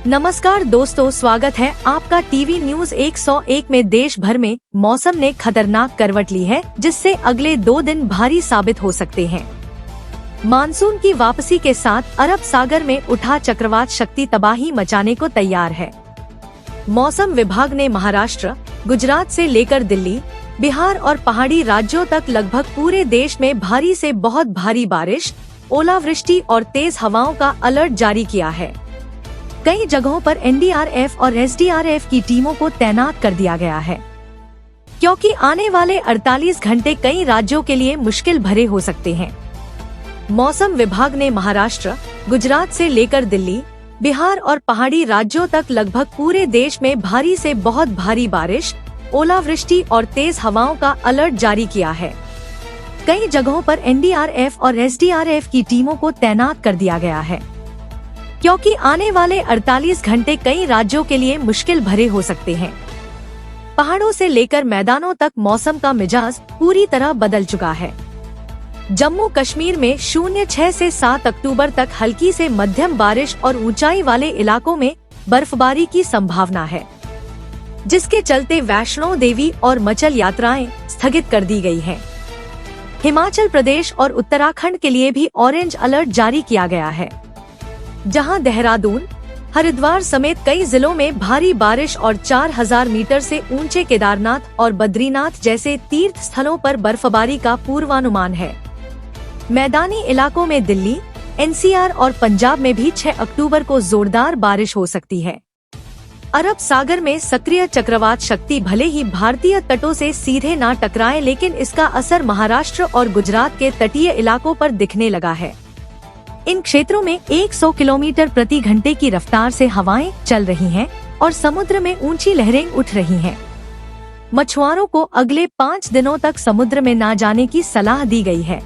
नमस्कार दोस्तों, स्वागत है आपका टीवी न्यूज 101 में। देश भर में मौसम ने खतरनाक करवट ली है, जिससे अगले 2 दिन भारी साबित हो सकते हैं। मानसून की वापसी के साथ अरब सागर में उठा चक्रवात शक्ति तबाही मचाने को तैयार है। मौसम विभाग ने महाराष्ट्र, गुजरात से लेकर दिल्ली, बिहार और पहाड़ी राज्यों तक लगभग पूरे देश में भारी से बहुत भारी बारिश, ओलावृष्टि और तेज हवाओं का अलर्ट जारी किया है। कई जगहों पर एनडीआरएफ और एसडीआरएफ की टीमों को तैनात कर दिया गया है, क्योंकि आने वाले 48 घंटे कई राज्यों के लिए मुश्किल भरे हो सकते हैं। मौसम विभाग ने महाराष्ट्र, गुजरात से लेकर दिल्ली, बिहार और पहाड़ी राज्यों तक लगभग पूरे देश में भारी से बहुत भारी बारिश, ओलावृष्टि और तेज हवाओं का अलर्ट जारी किया है। कई जगहों पर एनडीआरएफ और एसडीआरएफ की टीमों को तैनात कर दिया गया है, क्योंकि आने वाले 48 घंटे कई राज्यों के लिए मुश्किल भरे हो सकते हैं। पहाड़ों से लेकर मैदानों तक मौसम का मिजाज पूरी तरह बदल चुका है। जम्मू कश्मीर में 06 से 7 अक्टूबर तक हल्की से मध्यम बारिश और ऊंचाई वाले इलाकों में बर्फबारी की संभावना है, जिसके चलते वैष्णो देवी और मचल यात्राएं स्थगित कर दी गई हैं। हिमाचल प्रदेश और उत्तराखंड के लिए भी ऑरेंज अलर्ट जारी किया गया है, जहां देहरादून, हरिद्वार समेत कई जिलों में भारी बारिश और 4000 मीटर से ऊंचे केदारनाथ और बद्रीनाथ जैसे तीर्थ स्थलों पर बर्फबारी का पूर्वानुमान है। मैदानी इलाकों में दिल्ली, एनसीआर और पंजाब में भी 6 अक्टूबर को जोरदार बारिश हो सकती है। अरब सागर में सक्रिय चक्रवात शक्ति भले ही भारतीय तटों से सीधे ना टकराए, लेकिन इसका असर महाराष्ट्र और गुजरात के तटीय इलाकों पर दिखने लगा है। इन क्षेत्रों में 100 किलोमीटर प्रति घंटे की रफ्तार से हवाएं चल रही हैं और समुद्र में ऊंची लहरें उठ रही हैं। मछुआरों को अगले 5 दिनों तक समुद्र में ना जाने की सलाह दी गई है।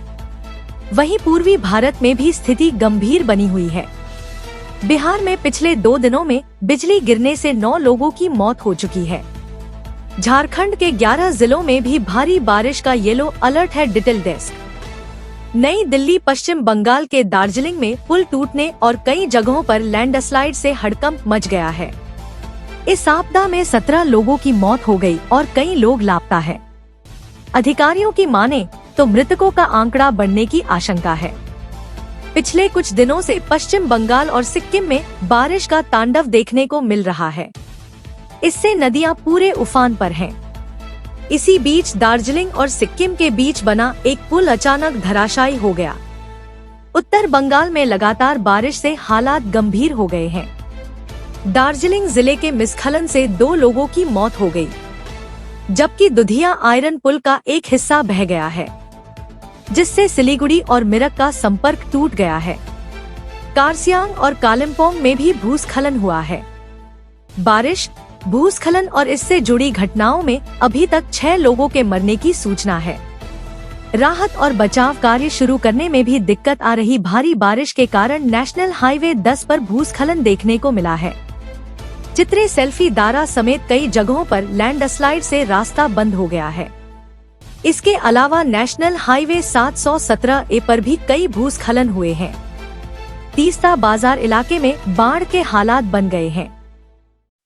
वहीं पूर्वी भारत में भी स्थिति गंभीर बनी हुई है। बिहार में पिछले 2 दिनों में बिजली गिरने से 9 लोगों की मौत हो चुकी है। झारखंड के 11 जिलों में भी भारी बारिश का येलो अलर्ट है। Detail desk. नई दिल्ली, पश्चिम बंगाल के दार्जिलिंग में पुल टूटने और कई जगहों पर लैंडस्लाइड से हड़कंप मच गया है। इस आपदा में 17 लोगों की मौत हो गई और कई लोग लापता है। अधिकारियों की माने तो मृतकों का आंकड़ा बढ़ने की आशंका है। पिछले कुछ दिनों से पश्चिम बंगाल और सिक्किम में बारिश का तांडव देखने को मिल रहा है। इससे नदियां पूरे उफान पर हैं। इसी बीच दार्जिलिंग और सिक्किम के बीच बना एक पुल अचानक धराशायी हो गया। उत्तर बंगाल में लगातार बारिश से हालात गंभीर हो गए हैं। दार्जिलिंग जिले के मिस्खलन से 2 लोगों की मौत हो गई, जबकि दुधिया आयरन पुल का एक हिस्सा बह गया है, जिससे सिलीगुड़ी और मिरक का संपर्क टूट गया है। कारसियांग और कालिम्पोंग में भी भूस्खलन हुआ है। बारिश, भूस्खलन और इससे जुड़ी घटनाओं में अभी तक 6 लोगों के मरने की सूचना है। राहत और बचाव कार्य शुरू करने में भी दिक्कत आ रही। भारी बारिश के कारण नेशनल हाईवे 10 पर भूस्खलन देखने को मिला है। चित्रे, सेल्फी दारा समेत कई जगहों पर लैंडस्लाइड से रास्ता बंद हो गया है। इसके अलावा नेशनल हाईवे 717A पर भी कई भूस्खलन हुए हैं। तीस्ता बाजार इलाके में बाढ़ के हालात बन गए हैं,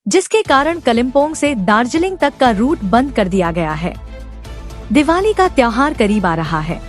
जिसके कारण कालिम्पोंग से दार्जिलिंग तक का रूट बंद कर दिया गया है। दिवाली का त्योहार करीब आ रहा है।